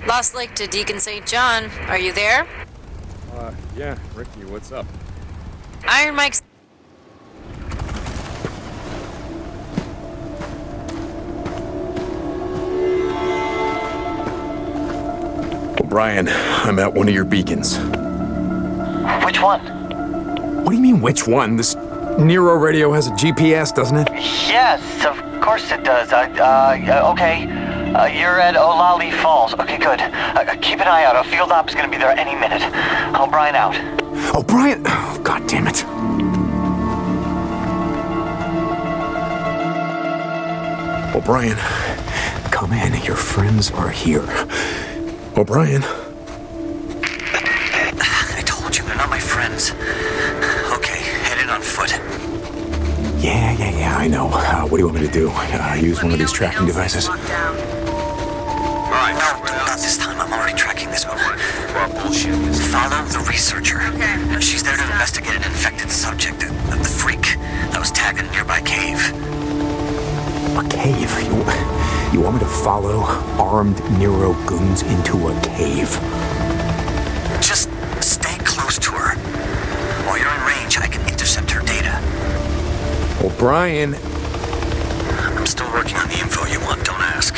Lost Lake to Deacon St. John. Are you there? Yeah, Ricky, what's up? Iron Mike's... O'Brien, I'm at one of your beacons. Which one? What do you mean, which one? This Nero radio has a GPS, doesn't it? Yes, of course it does. Okay. You're at Olali Falls. Okay, good. Keep an eye out. A field op is going to be there any minute. O'Brien out. O'Brien? Oh, God damn it. O'Brien, come in. Your friends are here. O'Brien. I told you, they're not my friends. Okay, head in on foot. Yeah, I know. What do you want me to do? Use one of these tracking devices? Alright, no, not this time. I'm already tracking this one. Bullshit. Follow the researcher. She's there to investigate an infected subject, the freak that was tagged in a nearby cave. A cave? You want me to follow armed Nero goons into a cave? Just stay close to her. While you're in range, I can intercept her data. O'Brien. I'm still working on the info you want, don't ask.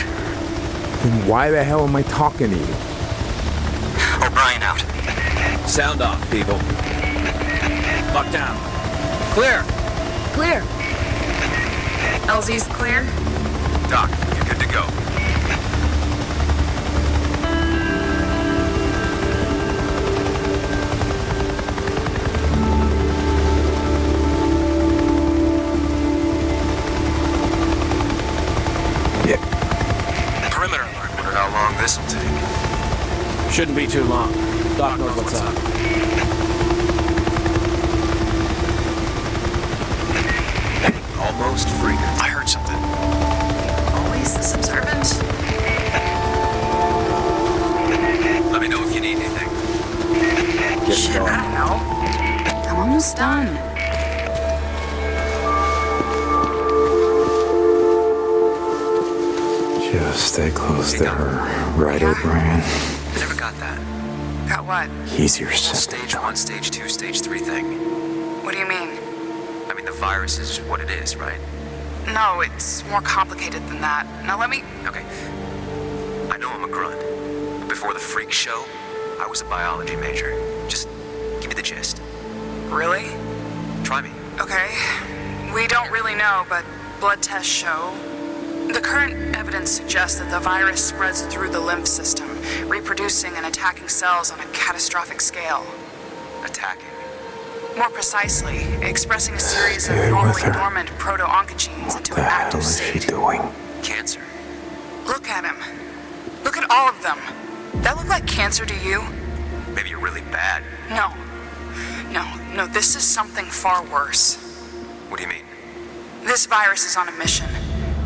Then why the hell am I talking to you? O'Brien out. Sound off, people. Lock down. Clear. Clear. LZ's clear. Doc, you're good to go. Yeah. Perimeter alert. Wonder how long this will take. Shouldn't be too long. Doc knows what's up. Almost free. I heard something. Always this observant. Let me know if you need anything. Shit, I don't know. I'm almost done. Just stay close to her. Right, O'Brien? Never got that. Got what? He's your Stage 1, Stage 2, Stage 3 thing. What do you mean? I mean, the virus is what it is, right? No, it's more complicated than that. Now let me... Okay. I know I'm a grunt. But before the freak show, I was a biology major. Just give me the gist. Really? Try me. Okay. We don't really know, but blood tests show... The current evidence suggests that the virus spreads through the lymph system, reproducing and attacking cells on a catastrophic scale. Attacking. More precisely, expressing a series of Stay with normally her. dormant proto-oncogenes into What an the active hell is she state. doing? Cancer. Look at him. Look at all of them. That look like cancer to you? Maybe you're really bad. No. No, this is something far worse. What do you mean? This virus is on a mission.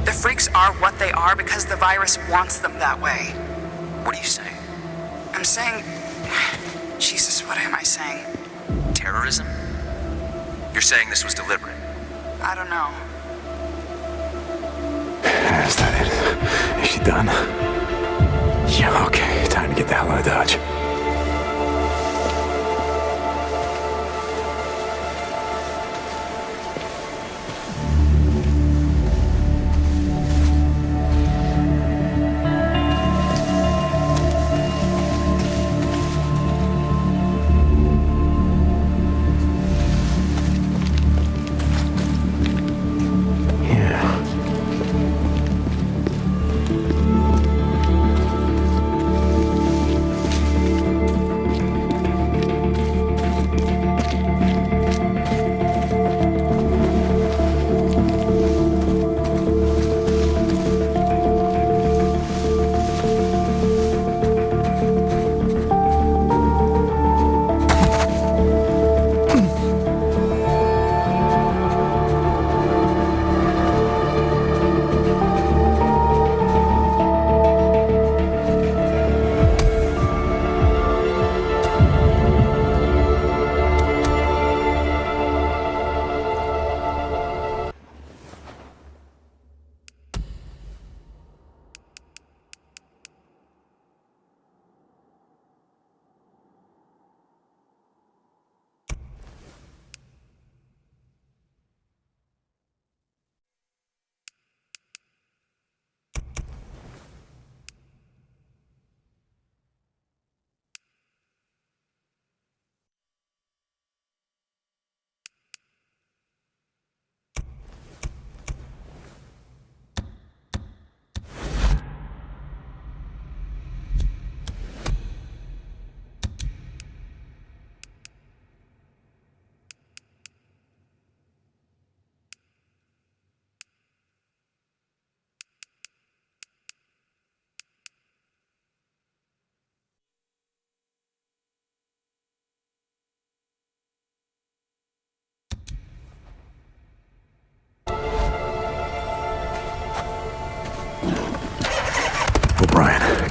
The freaks are what they are because the virus wants them that way. What are you saying? I'm saying... Jesus, what am I saying? Terrorism? You're saying this was deliberate? I don't know. Is that it? Is she done? Yeah, okay. Time to get the hell out of Dodge.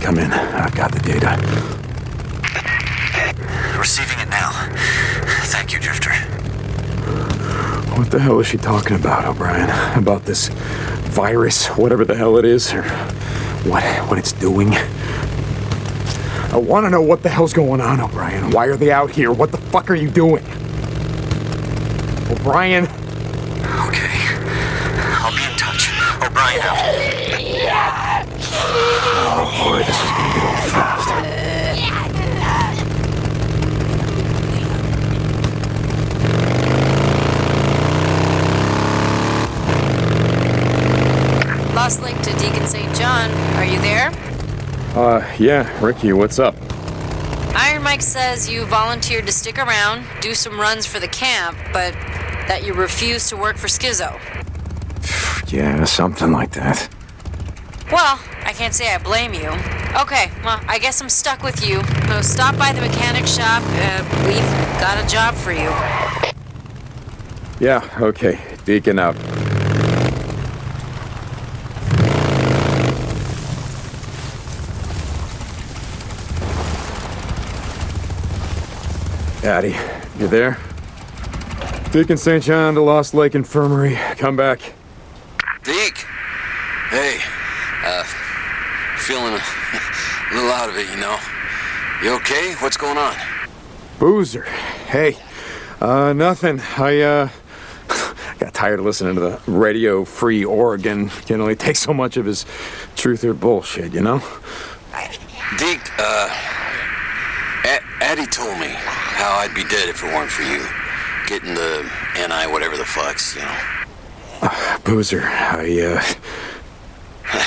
come in. I've got the data. Receiving it now. Thank you, Drifter. What the hell is she talking about, O'Brien? About this virus, whatever the hell it is, or what it's doing? I want to know what the hell's going on, O'Brien. Why are they out here? What the fuck are you doing? O'Brien? Okay. I'll be in touch. O'Brien out. Oh boy, this is gonna get old fast. Lost Lake to Deacon St. John. Are you there? Yeah, Ricky, what's up? Iron Mike says you volunteered to stick around, do some runs for the camp, but that you refused to work for Schizo. Yeah, something like that. Well, I can't say I blame you. Okay, well, I guess I'm stuck with you. So stop by the mechanic shop. We've got a job for you. Yeah, okay. Deacon out. Addie, you there? Deacon St. John to Lost Lake Infirmary. Come back. Deke! Hey, feeling a little out of it, you know. You okay? What's going on? Boozer. Hey. Nothing. I got tired of listening to the Radio Free Oregon. Can only take so much of his truth or bullshit, you know? Deke, Addie told me how I'd be dead if it weren't for you. Getting the NI whatever the fucks, you know. Boozer, It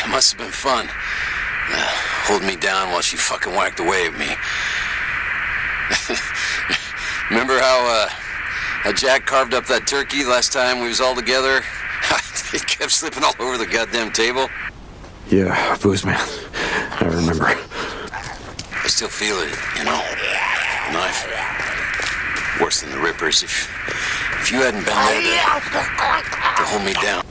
must have been fun. Holding me down while she fucking whacked away at me. Remember how Jack carved up that turkey last time we was all together? It kept slipping all over the goddamn table. Yeah, Booze Man. I remember. I still feel it, you know. Knife. Worse than the Rippers. If you hadn't been there to hold me down.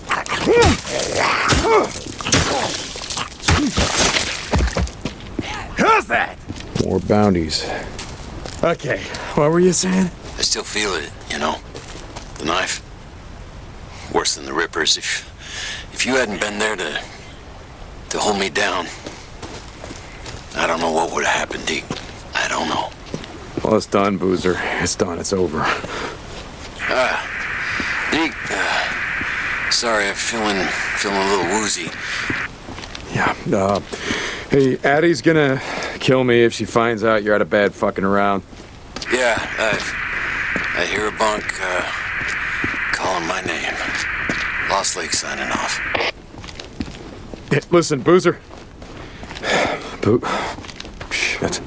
How's that? More bounties. Okay, what were you saying? I still feel it, you know. The knife. Worse than the Rippers. If you hadn't been there to hold me down, I don't know what would have happened, Deke. I don't know. Well, it's done, Boozer. It's done. It's over. Deke, sorry, I'm feeling a little woozy. Yeah, hey, Addie's gonna kill me if she finds out you're out of bed fucking around. Yeah, I hear a bunk, calling my name. Lost Lake signing off. Hey, listen, Boozer. Shit.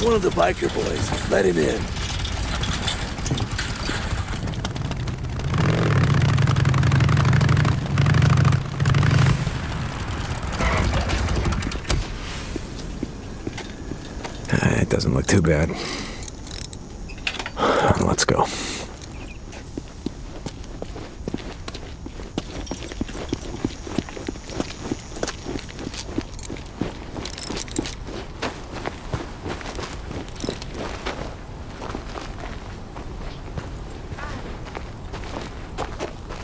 One of the biker boys. Let him in. It doesn't look too bad. Let's go.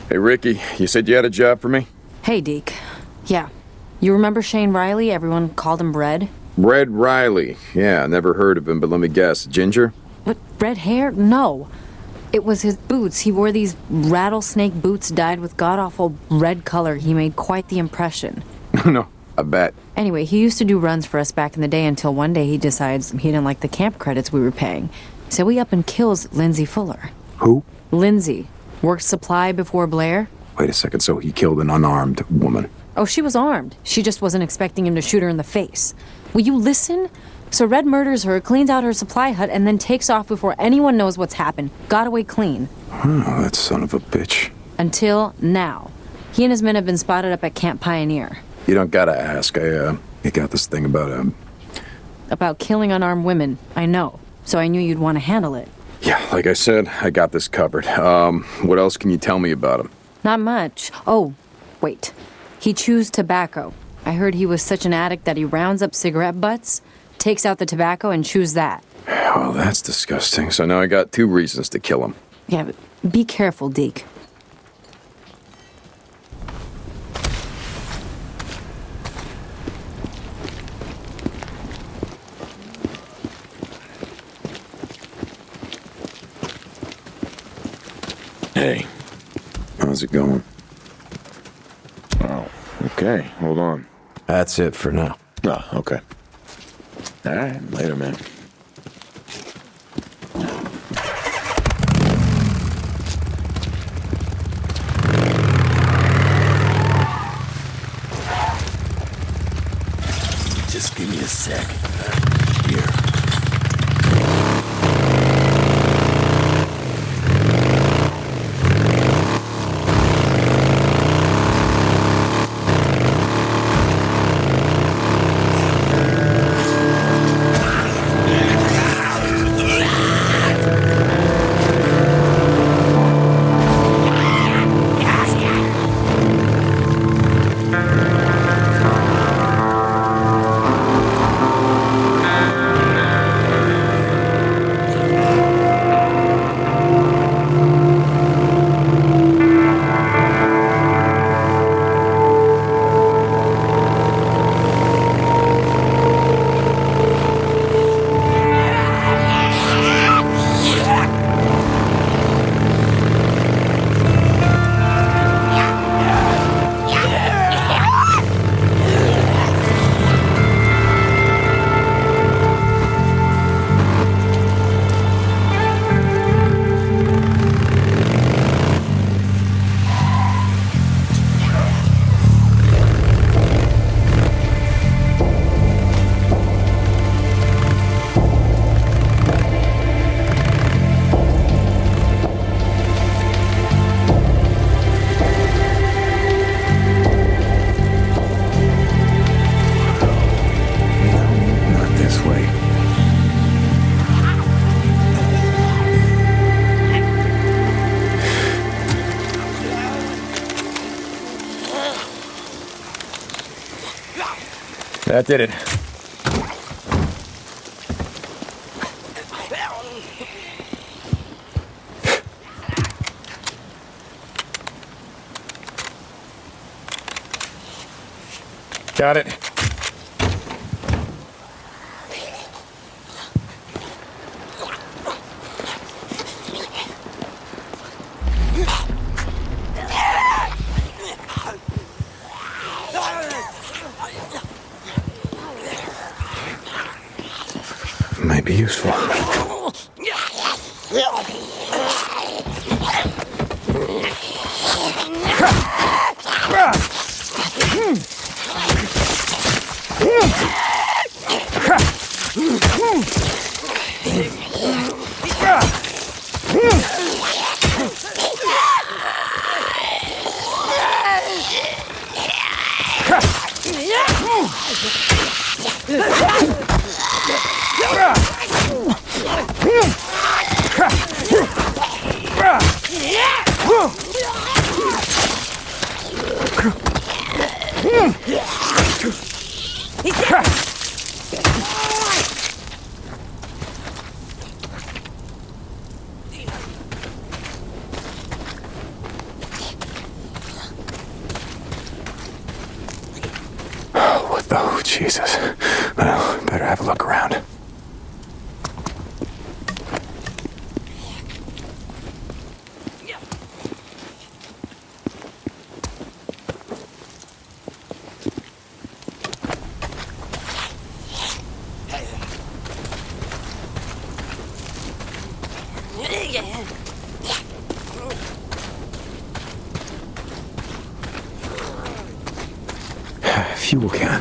Hey, Ricky, you said you had a job for me? Hey, Deke. Yeah. You remember Shane Riley? Everyone called him Red? Red Riley. Yeah, never heard of him, but let me guess. Ginger? What, red hair? No. It was his boots. He wore these rattlesnake boots dyed with god-awful red color. He made quite the impression. No, I bet. Anyway, he used to do runs for us back in the day until one day he decides he didn't like the camp credits we were paying. So he up and kills Lindsay Fuller. Who? Lindsay. Worked supply before Blair. Wait a second, so he killed an unarmed woman. Oh, she was armed. She just wasn't expecting him to shoot her in the face. Will you listen? So Red murders her, cleans out her supply hut, and then takes off before anyone knows what's happened. Got away clean. Oh, that son of a bitch. Until now. He and his men have been spotted up at Camp Pioneer. You don't gotta ask. I got this thing about, About killing unarmed women. I know. So I knew you'd want to handle it. Yeah, like I said, I got this covered. What else can you tell me about him? Not much. Oh, wait. He chews tobacco. I heard he was such an addict that he rounds up cigarette butts, takes out the tobacco, and chews that. Well, that's disgusting. So now I got 2 reasons to kill him. Yeah, but be careful, Deke. Hey. How's it going? Oh, okay. Hold on. That's it for now. Oh, okay. All right, later, man. Just give me a sec. Here. That did it. Got it. Might be useful. Jesus. Well, better have a look around. Fuel can.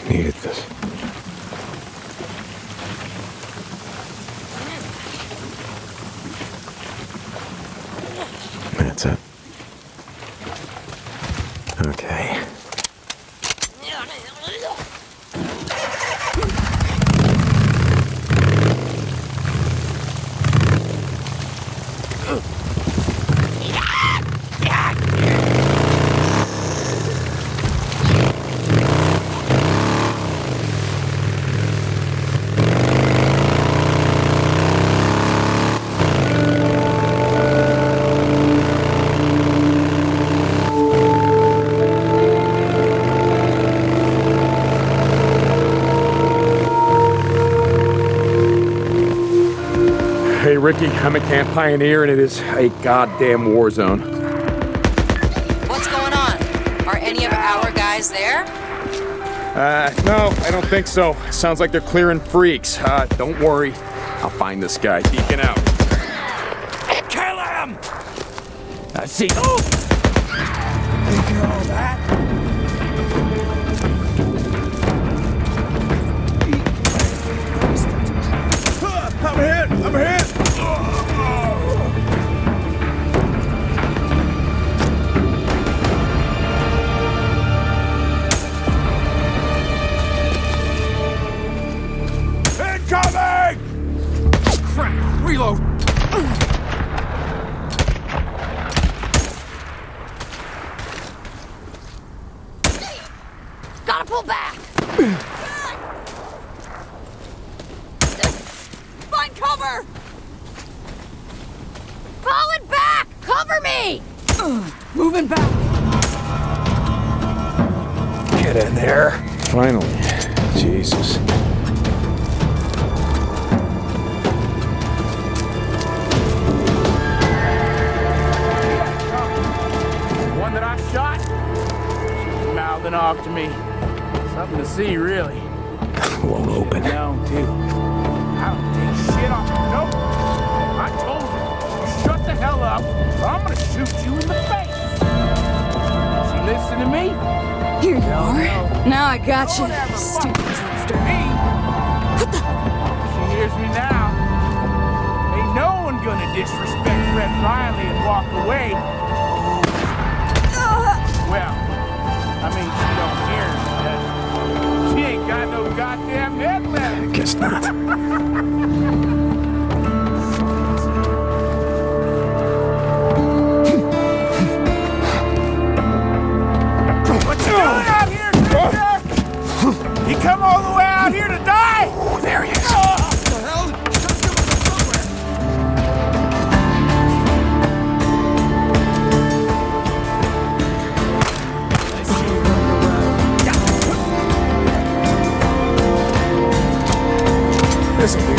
Needed this. That's it. Okay. Hey, Ricky, I'm a Camp Pioneer, and it is a goddamn war zone. What's going on? Are any of our guys there? No, I don't think so. Sounds like they're clearing freaks. Don't worry. I'll find this guy. Deacon out. Kill him! I see. Oh! Take care of all that. I'm hit! I'm hit! Incoming! Crap! Reload! Gotta pull back! Find cover! Falling back! Cover me! Moving back! Get in there. Finally. Jesus. The one that I shot, she was mouthing off to me. Something to see, really. Won't open. Down, too. I don't take shit off. Nope. I told you, you shut the hell up, or I'm gonna shoot you in the face. She listen to me? Here you are. No. Now I got you, Don't ever stupid fucking drifter. me. She hears me now. Ain't no one gonna disrespect Red Riley and walk away. Well, I mean, she don't hear me. She ain't got no goddamn head left. Guess not. What you doing out here, Drifter? You come all the way out here to die? Oh, there he is. What the hell? Just give us a program. This'll do.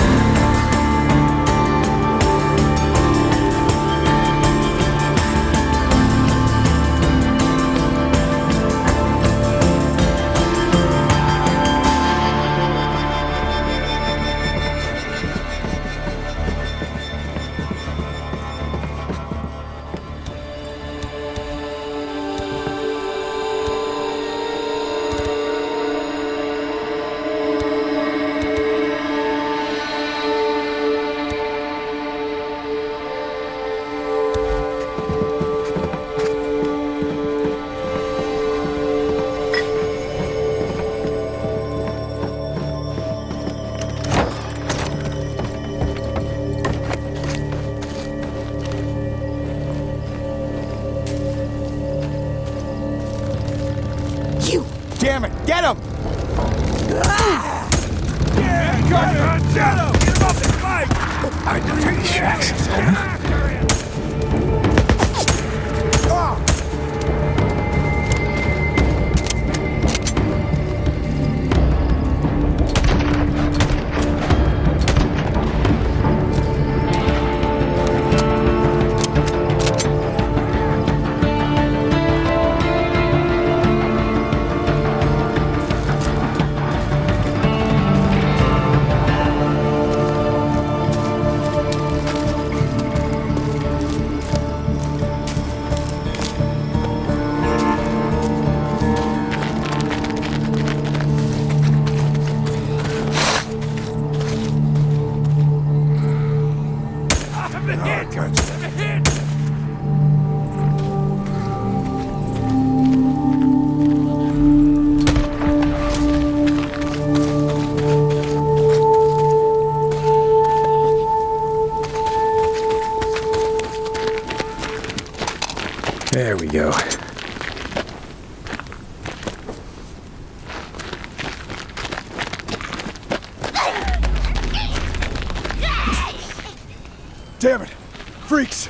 Damn it, get him! Yeah! Shadow! Get him off his bike! I know these tracks. Huh? There we go. Damn it! Freaks!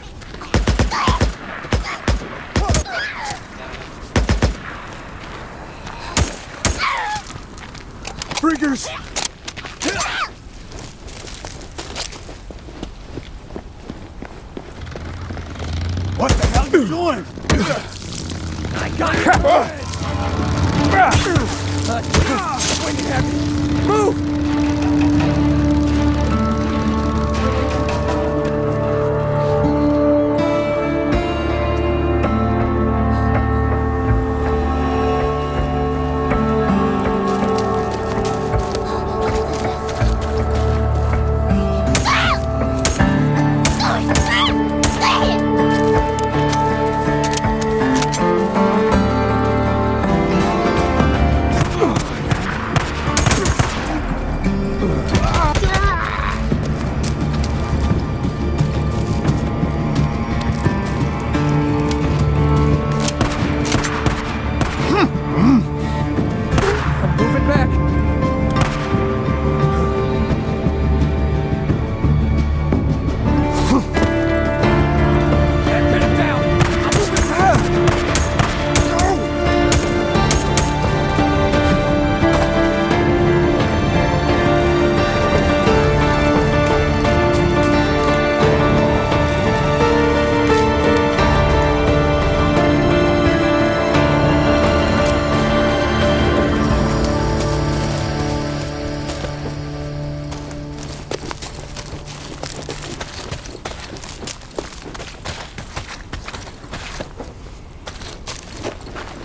Freakers! What the hell are you doing? I got it! Move!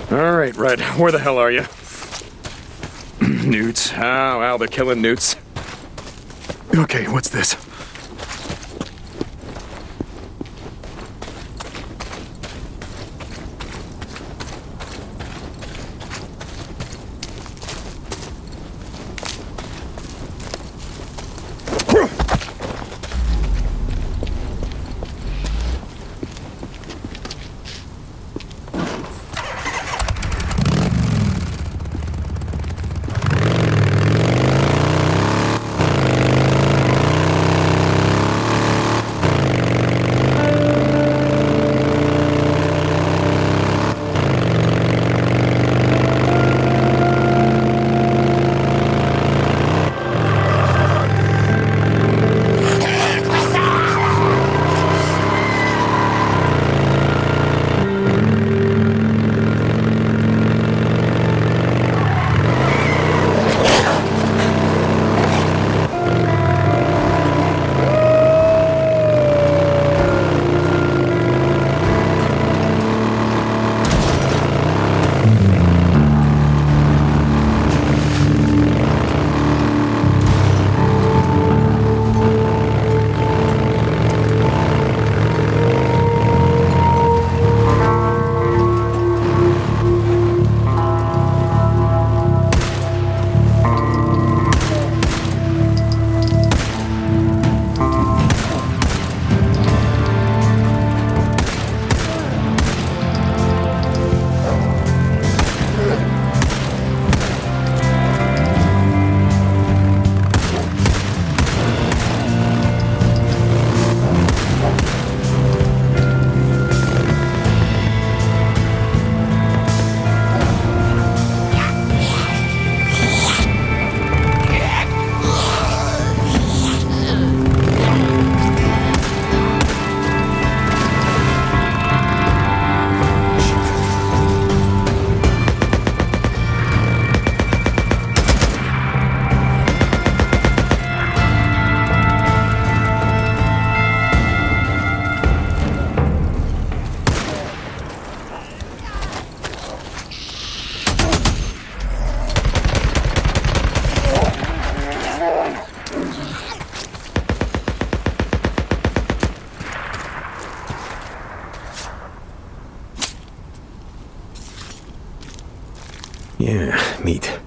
All right, Red, where the hell are you? Newts. Oh, wow, they're killing newts. Okay, what's this? Yeah, neat.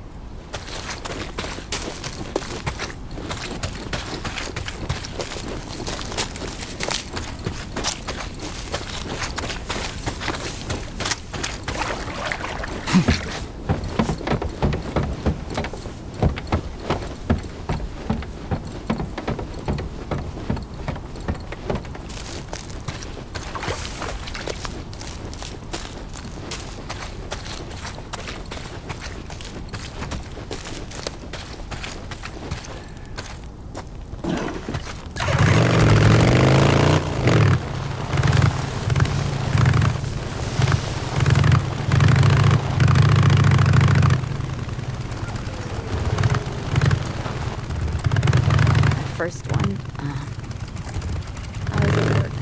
First one. How does it work?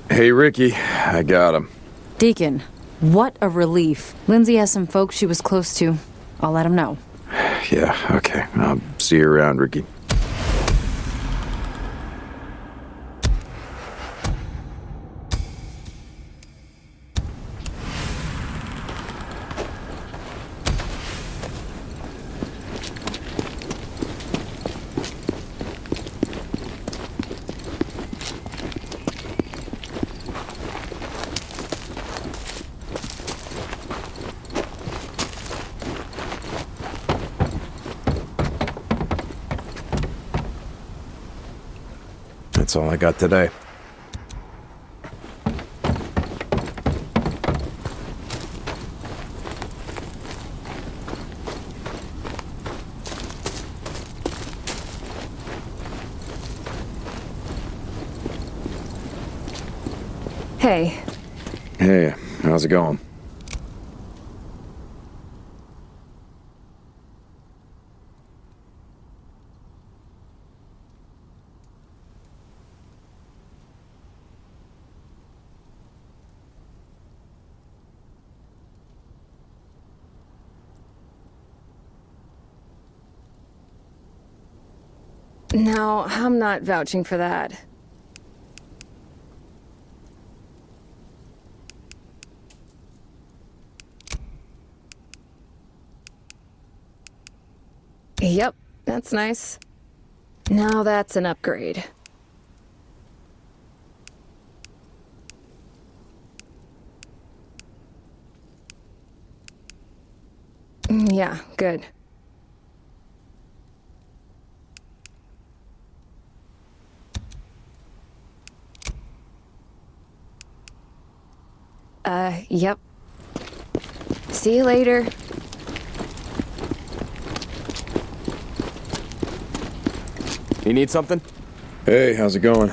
Hey, Ricky, I got him. Deacon, what a relief. Lindsay has some folks she was close to. I'll let him know. Yeah, okay. I'll see you around, Ricky. That's all I got today. Hey. Hey, how's it going? No, I'm not vouching for that. Yep, that's nice. Now that's an upgrade. Yeah, good. Yep. See you later. You need something? Hey, how's it going?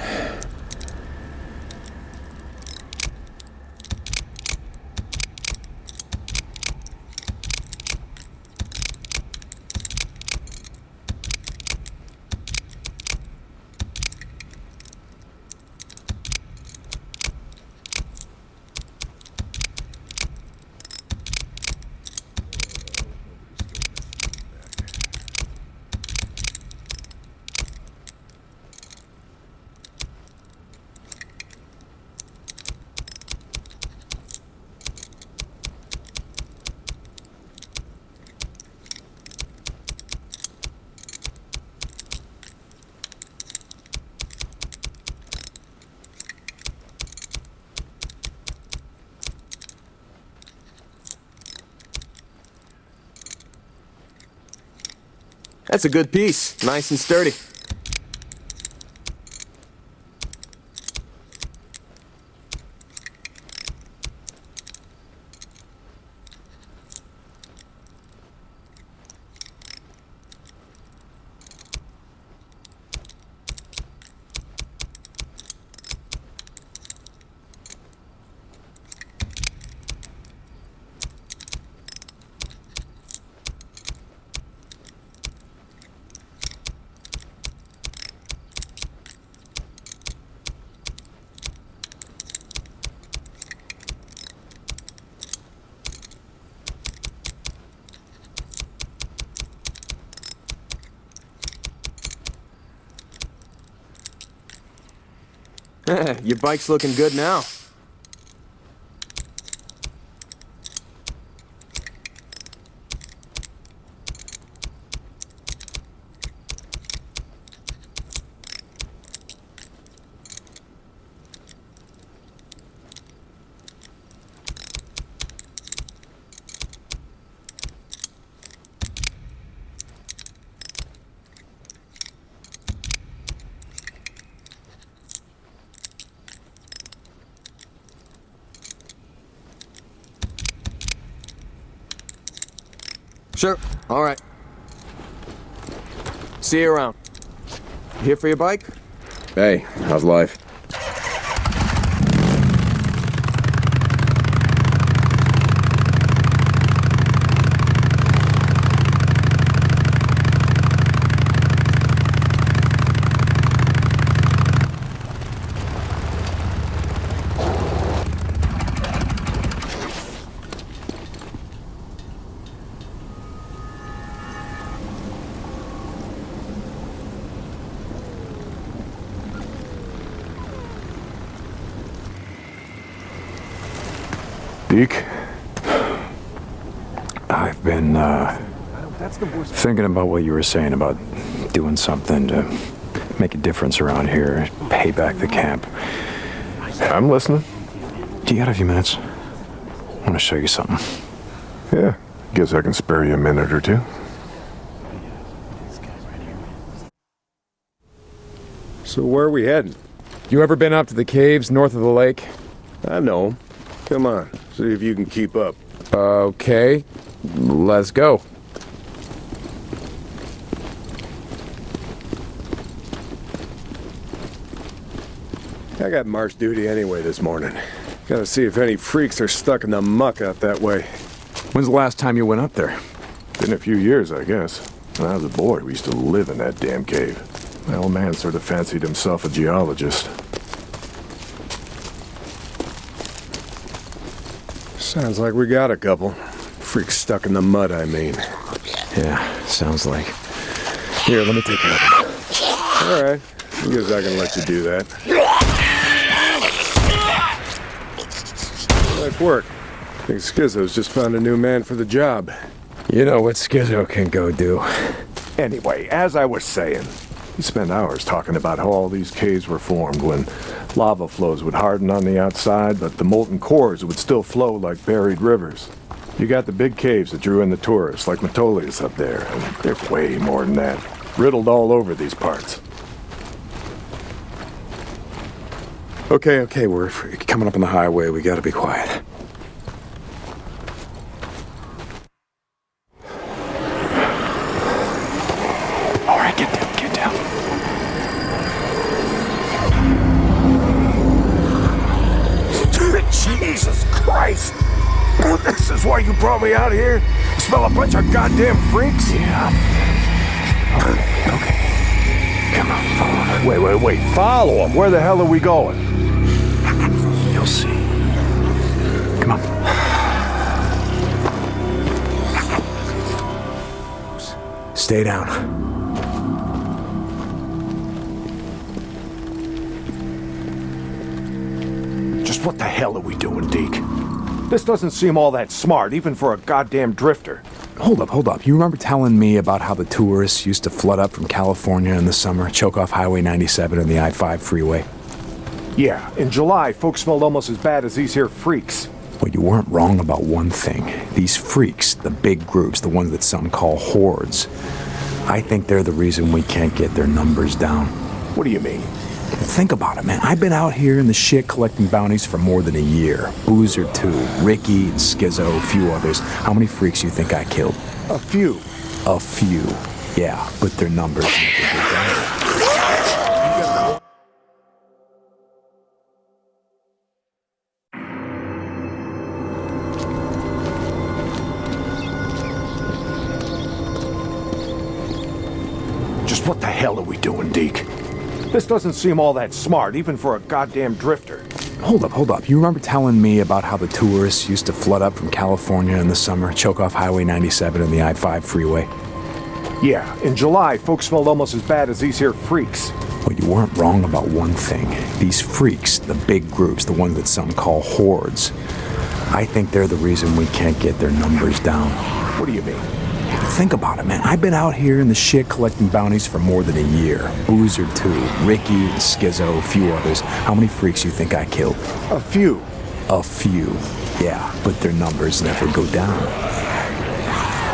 That's a good piece. Nice and sturdy. Your bike's looking good now. Sure. All right. See you around. Here for your bike? Hey, how's life? Deke, I've been thinking about what you were saying about doing something to make a difference around here, pay back the camp. I'm listening. Do you got a few minutes? I want to show you something. Yeah, guess I can spare you a minute or two. So where are we heading? You ever been up to the caves north of the lake? I know. Come on, see if you can keep up. Okay, let's go. I got march duty anyway this morning. Gotta see if any freaks are stuck in the muck out that way. When's the last time you went up there? Been a few years, I guess. When I was a boy, we used to live in that damn cave. My old man sort of fancied himself a geologist. Sounds like we got a couple. Freaks stuck in the mud, I mean. Yeah, sounds like. Here, let me take care of them. All right. I guess I can let you do that. Nice work. I think Schizo's just found a new man for the job. You know what Schizo can go do. Anyway, as I was saying, we spent hours talking about how all these caves were formed when lava flows would harden on the outside, but the molten cores would still flow like buried rivers. You got the big caves that drew in the tourists, like Metolius up there, and there's way more than that. Riddled all over these parts. Okay, we're coming up on the highway. We gotta be quiet. All right, get down. Jesus Christ! This is why you brought me out here? Smell a bunch of goddamn freaks? Yeah. Okay. Come on, follow me. Wait. Follow them? Where the hell are we going? You'll see. Come on. Stay down. Just what the hell are we doing, Deke? This doesn't seem all that smart, even for a goddamn drifter. Hold up. You remember telling me about how the tourists used to flood up from California in the summer, choke off Highway 97 and the I-5 freeway? Yeah, in July, folks smelled almost as bad as these here freaks. Well, you weren't wrong about one thing. These freaks, the big groups, the ones that some call hordes, I think they're the reason we can't get their numbers down. What do you mean? Think about it, man. I've been out here in the shit collecting bounties for more than a year. Boozer, too. Ricky, and Skizzo, a few others. How many freaks you think I killed? A few. A few. Yeah, but their numbers never go down. Just what the hell are we doing, Deke? This doesn't seem all that smart, even for a goddamn drifter. Hold up. You remember telling me about how the tourists used to flood up from California in the summer, choke off Highway 97 and the I-5 freeway? Yeah, in July, folks smelled almost as bad as these here freaks. Well, you weren't wrong about one thing. These freaks, the big groups, the ones that some call hordes, I think they're the reason we can't get their numbers down. What do you mean? Think about it, man. I've been out here in the shit collecting bounties for more than a year. Boozer, too. Ricky, Skizzo, a few others. How many freaks you think I killed? A few. A few. Yeah, but their numbers never go down.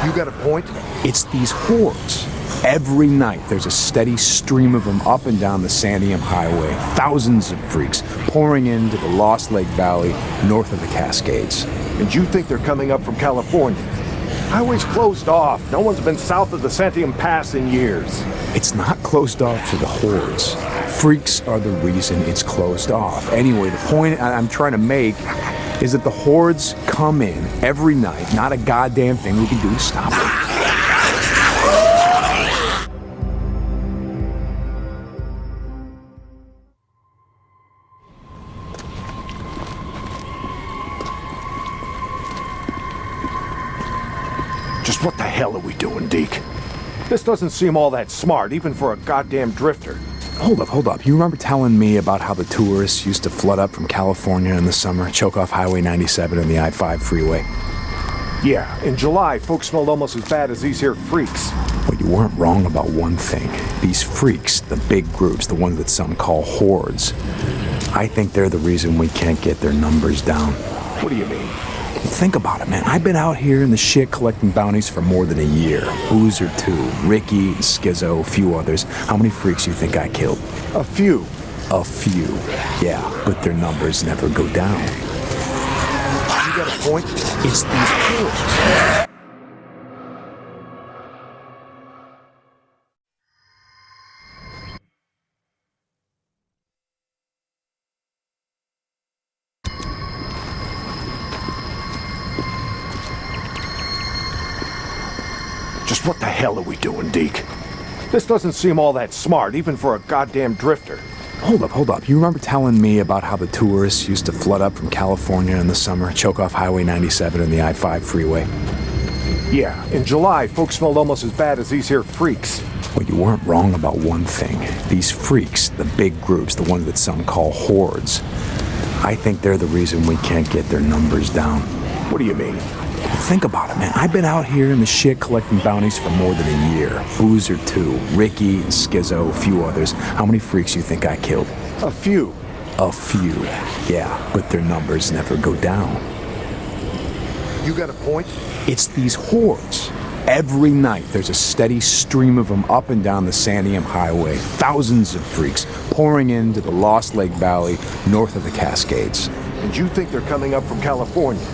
You got a point? It's these hordes. Every night there's a steady stream of them up and down the Santiam Highway. Thousands of freaks pouring into the Lost Lake Valley north of the Cascades. And you think they're coming up from California? Highway's closed off. No one's been south of the Santiam Pass in years. It's not closed off to the hordes. Freaks are the reason it's closed off. Anyway, the point I'm trying to make is that the hordes come in every night. Not a goddamn thing we can do to stop them. Just what the hell are we doing, Deke? This doesn't seem all that smart, even for a goddamn drifter. Hold up. You remember telling me about how the tourists used to flood up from California in the summer, choke off Highway 97 and the I-5 freeway? Yeah, in July, folks smelled almost as bad as these here freaks. Well, you weren't wrong about one thing. These freaks, the big groups, the ones that some call hordes, I think they're the reason we can't get their numbers down. What do you mean? Think about it, man. I've been out here in the shit collecting bounties for more than a year. Boozer, too. Ricky, Skizzo, a few others. How many freaks you think I killed? A few. A few. Yeah, but their numbers never go down. You got a point? It's these hordes. Just what the hell are we doing, Deke? This doesn't seem all that smart, even for a goddamn drifter. Hold up. You remember telling me about how the tourists used to flood up from California in the summer, choke off Highway 97 and the I-5 freeway? Yeah, in July, folks smelled almost as bad as these here freaks. Well, you weren't wrong about one thing. These freaks, the big groups, the ones that some call hordes, I think they're the reason we can't get their numbers down. What do you mean? Think about it, man. I've been out here in the shit collecting bounties for more than a year. Boozer, too. Ricky, Skizzo, a few others. How many freaks you think I killed? A few. A few. Yeah, but their numbers never go down. You got a point? It's these hordes. Every night there's a steady stream of them up and down the Santiam Highway. Thousands of freaks pouring into the Lost Lake Valley north of the Cascades. And you think they're coming up from California?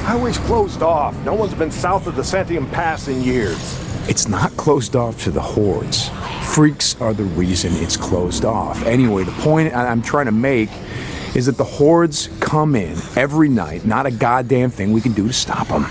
Highway's closed off. No one's been south of the Santiam Pass in years. It's not closed off to the hordes. Freaks are the reason it's closed off. Anyway, the point I'm trying to make is that the hordes come in every night. Not a goddamn thing we can do to stop them.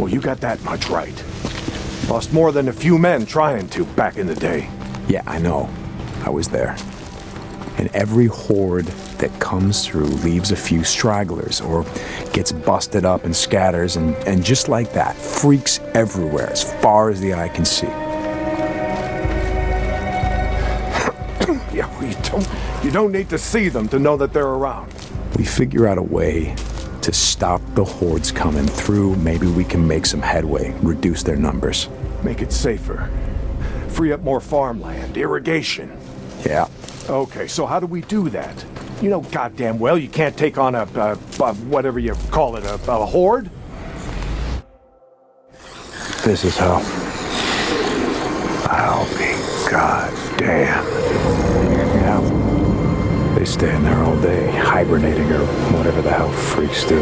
Well, you got that much right. Lost more than a few men trying to back in the day. Yeah, I know. I was there. And every horde that comes through leaves a few stragglers or gets busted up and scatters, and just like that, freaks everywhere as far as the eye can see. Yeah, well, you don't need to see them to know that they're around. We figure out a way to stop the hordes coming through. Maybe we can make some headway, reduce their numbers. Make it safer. Free up more farmland, irrigation. Yeah. Okay, so how do we do that? You know goddamn well you can't take on a whatever you call it, a horde? This is how. I'll be goddamn. Yeah. They stay in there all day, hibernating or whatever the hell freaks do.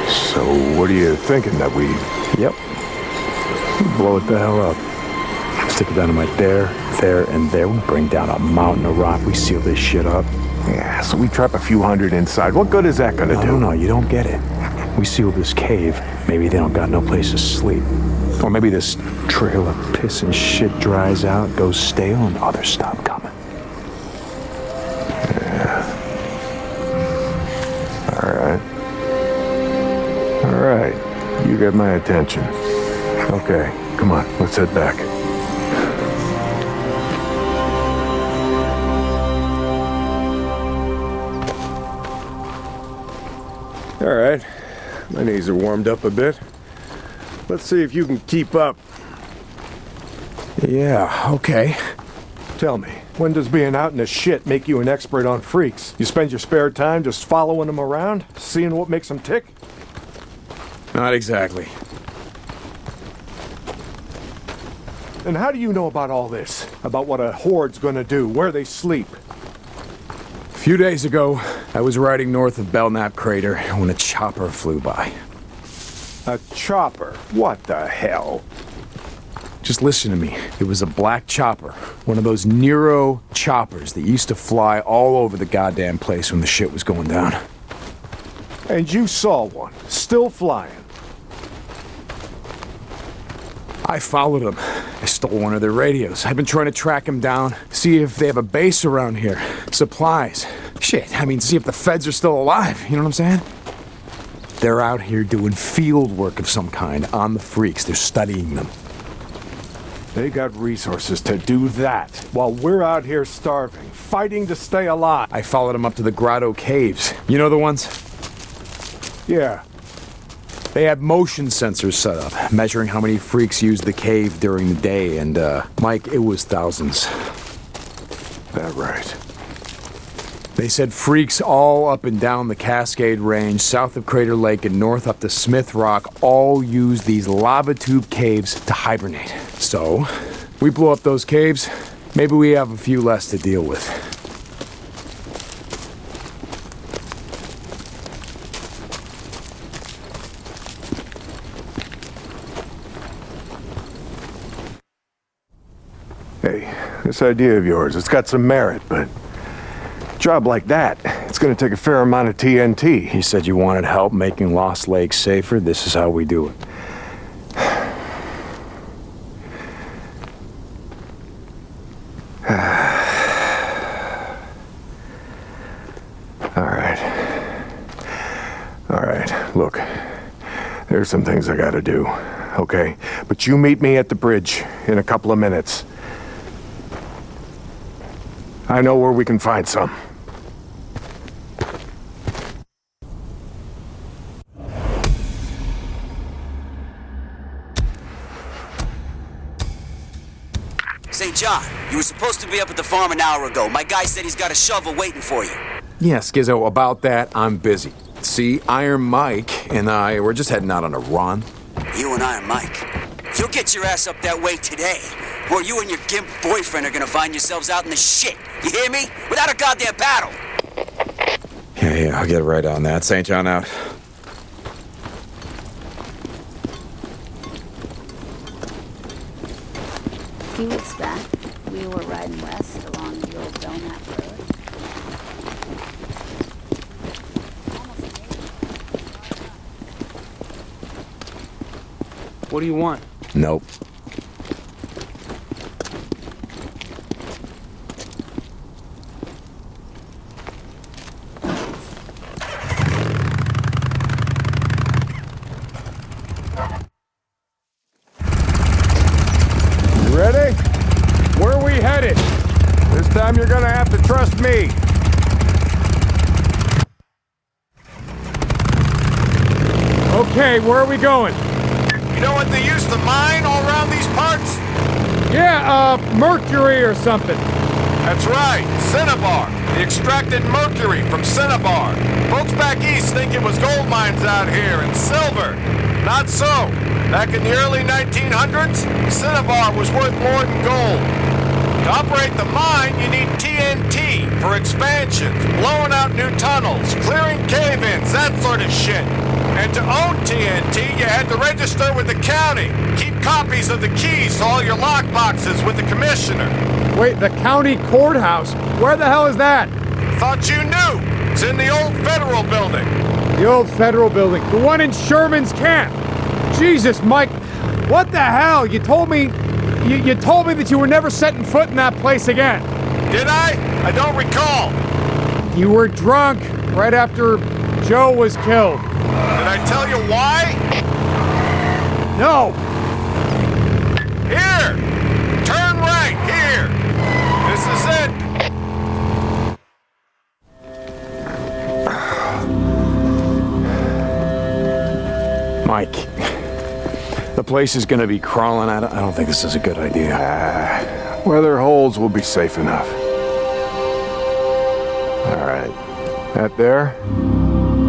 So what are you thinking, that we... Yep. Blow it the hell up. Stick it dynamite there, and there. We bring down a mountain of rock. We seal this shit up. Yeah, so we trap a few hundred inside. What good is that gonna do? No, you don't get it. We seal this cave. Maybe they don't got no place to sleep. Or maybe this trail of piss and shit dries out, goes stale, and others stop coming. Yeah. All right. You got my attention. Okay, come on, let's head back. All right, my knees are warmed up a bit. Let's see if you can keep up. Yeah, okay. Tell me, when does being out in the shit make you an expert on freaks? You spend your spare time just following them around, seeing what makes them tick? Not exactly. And how do you know about all this? About what a horde's gonna do, where they sleep? A few days ago, I was riding north of Belknap Crater when a chopper flew by. A chopper? What the hell? Just listen to me. It was a black chopper. One of those Nero choppers that used to fly all over the goddamn place when the shit was going down. And you saw one, still flying. I followed them. I stole one of their radios. I've been trying to track them down, see if they have a base around here. Supplies. Shit, I mean, see if the feds are still alive. You know what I'm saying? They're out here doing field work of some kind on the freaks. They're studying them. They got resources to do that, while we're out here starving, fighting to stay alive. I followed them up to the Grotto Caves. You know the ones? Yeah. They have motion sensors set up, measuring how many freaks use the cave during the day, and, Mike, it was thousands. That right. They said freaks all up and down the Cascade Range, south of Crater Lake and north up to Smith Rock, all use these lava tube caves to hibernate. So, we blow up those caves, maybe we have a few less to deal with. Hey, this idea of yours, it's got some merit, but a job like that, it's gonna take a fair amount of TNT. You said you wanted help making Lost Lake safer. This is how we do it. All right, look, there's some things I gotta do, okay? But you meet me at the bridge in a couple of minutes. I know where we can find some. St. John, you were supposed to be up at the farm an hour ago. My guy said he's got a shovel waiting for you. Yeah, Skizzo, about that, I'm busy. See, Iron Mike and I, we're just heading out on a run. You and Iron Mike. You'll get your ass up that way today, or you and your gimp boyfriend are gonna find yourselves out in the shit. You hear me? Without a goddamn paddle. Yeah, I'll get right on that. St. John out. A few weeks back, we were riding west along the old Belknap Road. What do you want? Nope. You ready? Where are we headed? This time you're gonna have to trust me. Okay, where are we going? You know what they used to mine all around these parts? Yeah, mercury or something. That's right, cinnabar. They extracted mercury from cinnabar. Folks back east think it was gold mines out here and silver. Not so. Back in the early 1900s, cinnabar was worth more than gold. To operate the mine, you need TNT for expansions, blowing out new tunnels, clearing cave-ins, that sort of shit. And to own TNT, you had to register with the county. Keep copies of the keys to all your lockboxes with the commissioner. Wait, the county courthouse? Where the hell is that? Thought you knew. It's in the old federal building. The old federal building. The one in Sherman's camp. Jesus, Mike. What the hell? You told me that you were never setting foot in that place again. Did I? I don't recall. You were drunk right after Joe was killed. Did I tell you why? No. Here! Turn right, here! This is it! Mike, the place is gonna be crawling out. I don't think this is a good idea. Where there are holes, we'll be safe enough. All right. That there?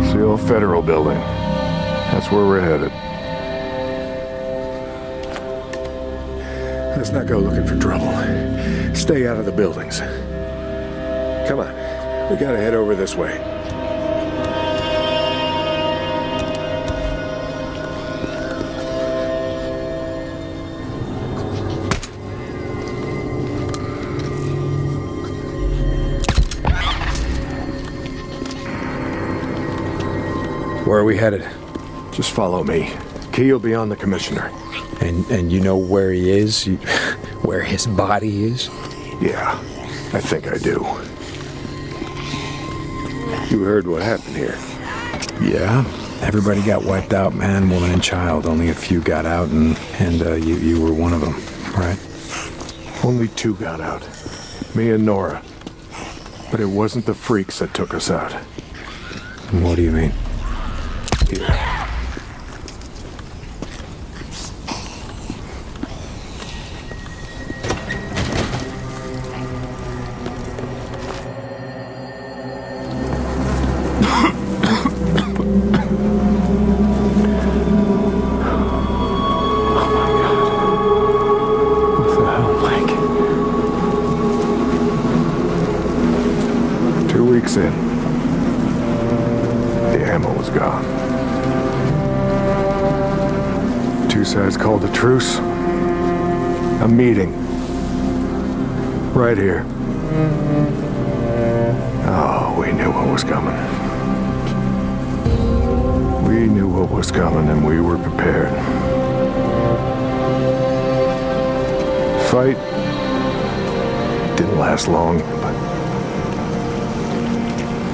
It's the old federal building. That's where we're headed. Let's not go looking for trouble. Stay out of the buildings. Come on. We gotta head over this way. Where are we headed? Just follow me. Key will be on the commissioner. And you know where he is? Where his body is? Yeah, I think I do. You heard what happened here? Yeah. Everybody got wiped out, man, woman, and child. Only a few got out, and you were one of them, right? Only 2 got out. Me and Nora. But it wasn't the freaks that took us out. What do you mean? Here. In. The ammo was gone. 2 sides called a truce. A meeting. Right here. Oh, we knew what was coming. We knew what was coming and we were prepared. Fight didn't last long,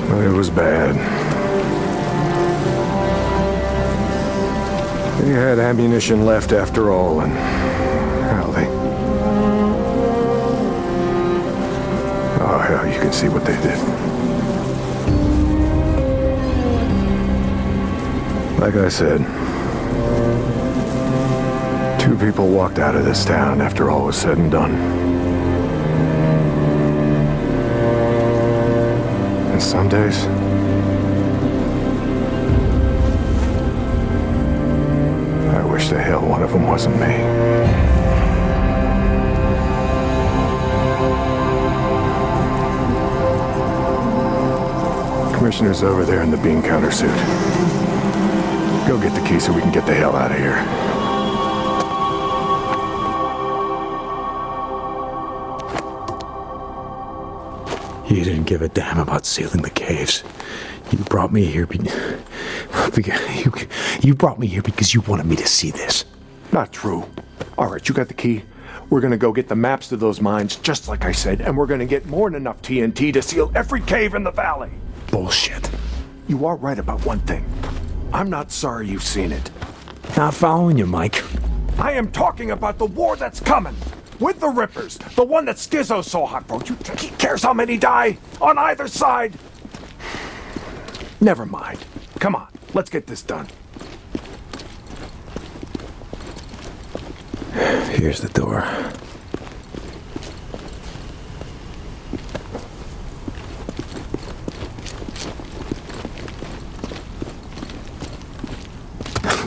but it was bad. They had ammunition left after all, and hell, oh hell, you can see what they did. Like I said, 2 people walked out of this town after all was said and done. And some days, I wish the hell one of them wasn't me. Commissioner's over there in the bean counter suit. Go get the key so we can get the hell out of here. You didn't give a damn about sealing the caves. You brought me here you brought me here because you wanted me to see this. Not true. All right, you got the key? We're gonna go get the maps to those mines, just like I said, and we're gonna get more than enough TNT to seal every cave in the valley. Bullshit. You are right about one thing. I'm not sorry you've seen it. Not following you, Mike. I am talking about the war that's coming. With the Rippers. The one that Schizo's so hot for. You think he cares how many die? On either side? Never mind. Come on, let's get this done. Here's the door.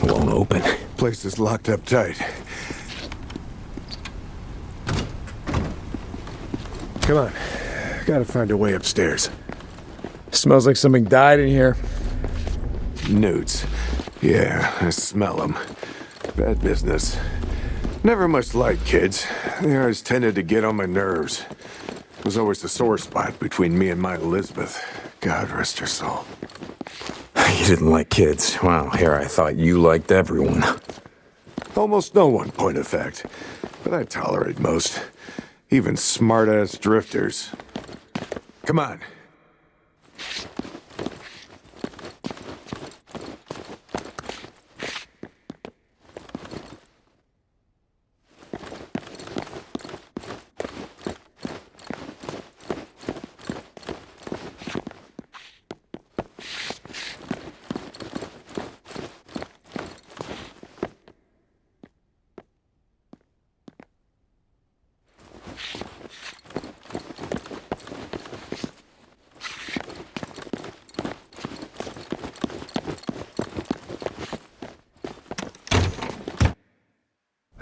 Won't open. Place is locked up tight. Come on. Gotta find a way upstairs. Smells like something died in here. Newts. Yeah, I smell them. Bad business. Never much liked kids. They always tended to get on my nerves. It was always a sore spot between me and my Elizabeth. God rest her soul. You didn't like kids. Wow, here I thought you liked everyone. Almost no one, point of fact. But I tolerate most. Even smart-ass drifters. Come on.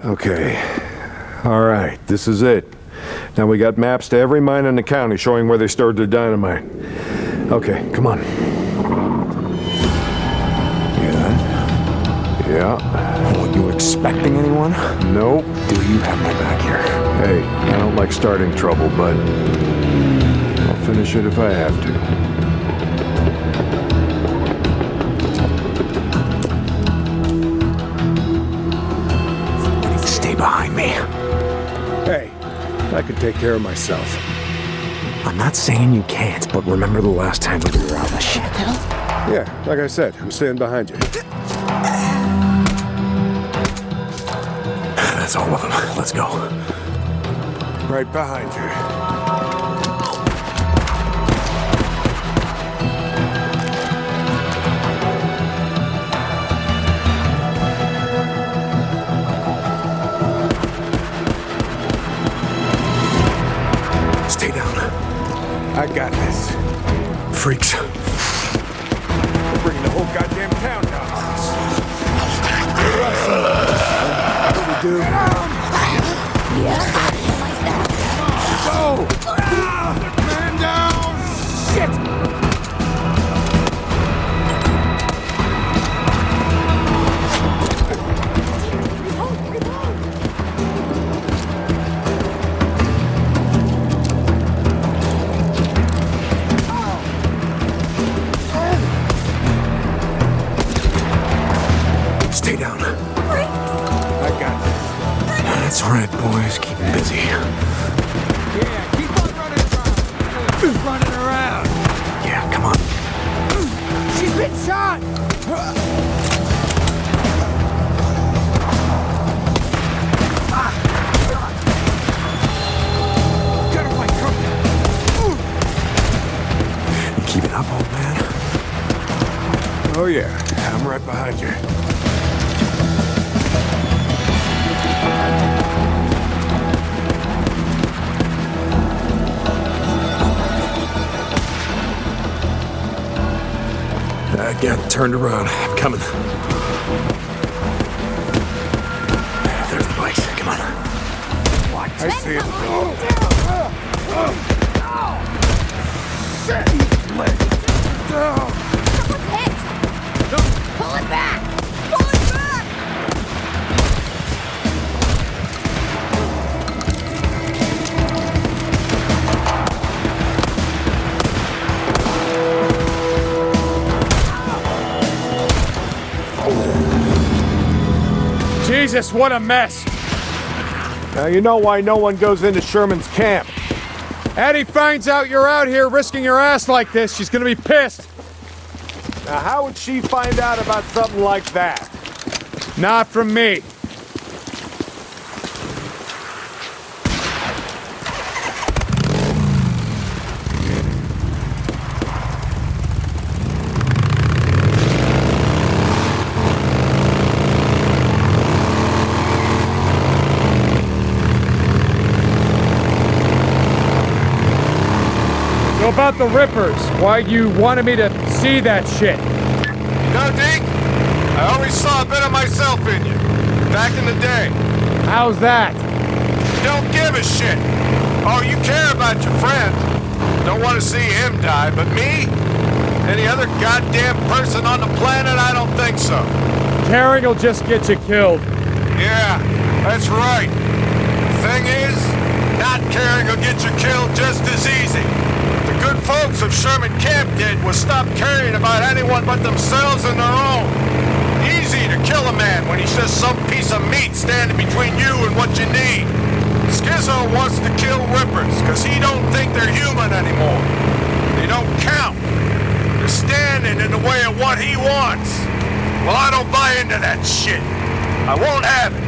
Okay. All right, this is it. Now we got maps to every mine in the county showing where they stored their dynamite. Okay, come on. Yeah. Were you expecting anyone? Nope. Do you have my back here? Hey, I don't like starting trouble, but I'll finish it if I have to. Behind me. Hey, I can take care of myself. I'm not saying you can't, but remember the last time we were out of shit. Yeah, like I said, I'm staying behind you. That's all of them. Let's go. Right behind you. I got this. Freaks. We're bringing the whole goddamn town down on us. What do we do? Yeah. Go! Man down! Shit! Stay down. I got this. That's right, boys. Keep busy. Yeah, keep on running around. Just running around. Yeah, come on. She's been shot! Gotta find cover. You keep it up, old man? Oh yeah, I'm right behind you. Get turned around. I'm coming. There's the place. Come on. What? I see it. Shit! Let it down! Someone's hit! Pull it back! Pull it back! Jesus, what a mess. Now you know why no one goes into Sherman's camp. Addie finds out you're out here risking your ass like this, she's gonna be pissed. Now how would she find out about something like that? Not from me. So about the Rippers, why you wanted me to see that shit? You know, Deke, I always saw a bit of myself in you. Back in the day. How's that? You don't give a shit. Oh, you care about your friend. Don't want to see him die, but me? Any other goddamn person on the planet? I don't think so. Caring will just get you killed. Yeah, that's right. The thing is, not caring will get you killed just as easy. The good folks of Sherman Camp did was stop caring about anyone but themselves and their own. Easy to kill a man when he's just some piece of meat standing between you and what you need. Skizzo wants to kill Rippers because he don't think they're human anymore. They don't count. They're standing in the way of what he wants. Well, I don't buy into that shit. I won't have it.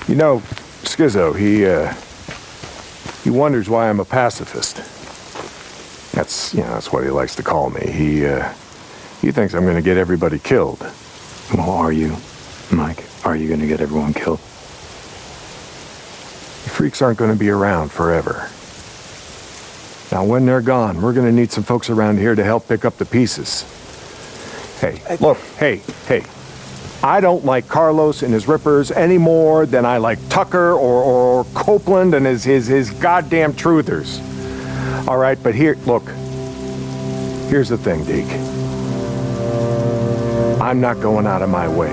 You know, Skizzo, he wonders why I'm a pacifist. That's what he likes to call me. He thinks I'm going to get everybody killed. Well, are you, Mike? Are you going to get everyone killed? The freaks aren't going to be around forever. Now, when they're gone, we're going to need some folks around here to help pick up the pieces. Hey, look, hey. I don't like Carlos and his Rippers any more than I like Tucker or Copeland and his goddamn truthers. All right, but here's the thing, Deke. I'm not going out of my way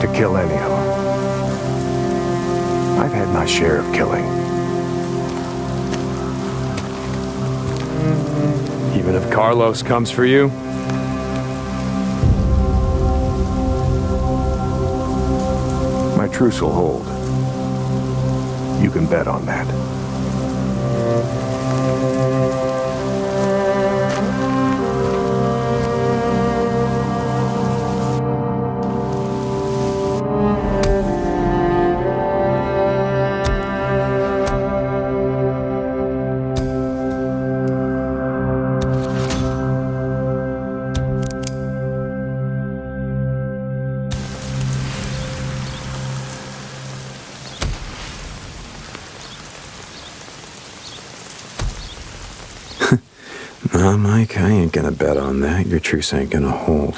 to kill any of them. I've had my share of killing. Even if Carlos comes for you? My truce will hold. You can bet on that. No, Mike, I ain't gonna bet on that. Your truce ain't gonna hold.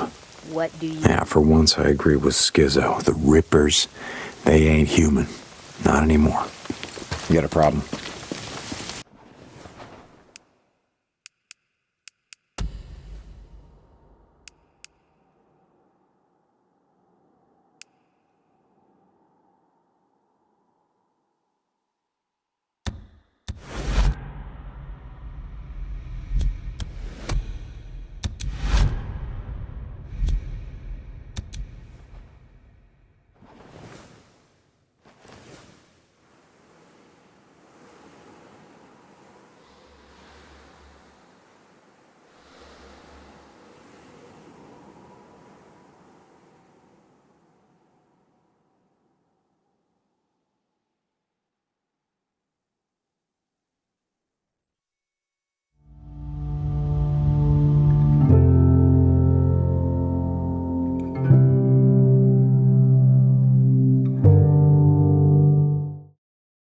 What do you... Yeah, for once I agree with Skizzo. The Rippers, they ain't human. Not anymore. You got a problem?